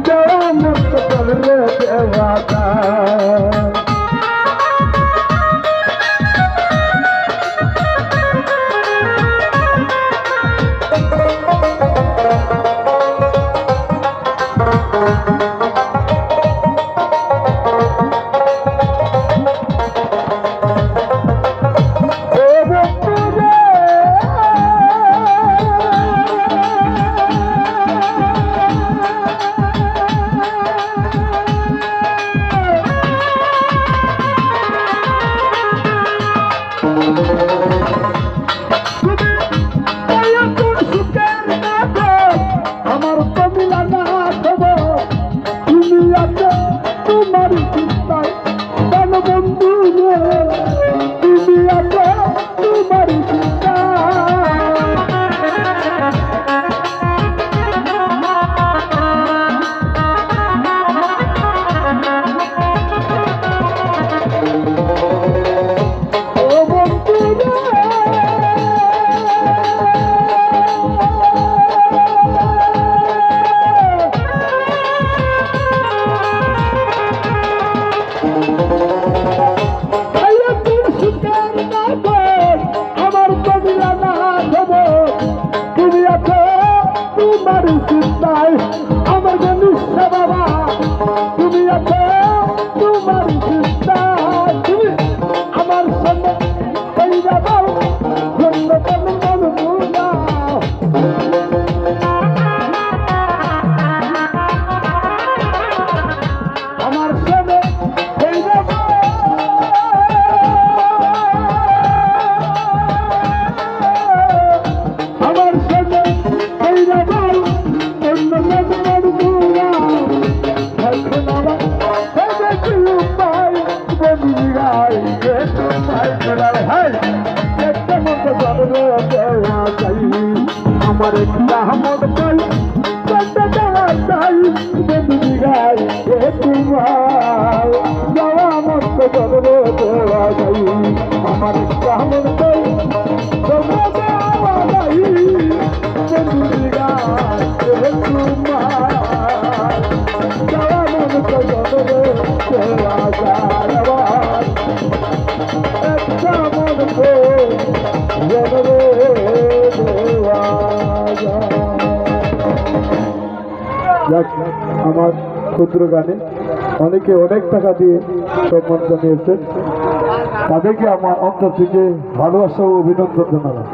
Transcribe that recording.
দেওয়া মত করলে দেওয়াটা আমার কবিলা না খবর তুমি আছে তোমার চিন্তায় কেন বন্ধু তুমি আছে তোমার তোমার চিন্তায় আমার নিঃশ্বা বাবা তুমি আছো তোমার চিন্তায় তুমি আমার সঙ্গে এই যাবাও জন্য কেন বলবো না আমার সঙ্গে এই যাবাও আমার সঙ্গে এই যাবাও আমার একটা মত চাই দেওয়া চাই গাই তোমার যাওয়া মত দেওয়া চাই আমার একটা মত চাই দেওয়া চাই গাই তোমার যাওয়া মত দেওয়া যায় একটা মত আমার ক্ষুদ্র গানে অনেকে অনেক টাকা দিয়ে সম্মান জানিয়েছেন তাদেরকে আমার অন্তর থেকে ভালোবাসা ও অভিনন্দন জানালাম।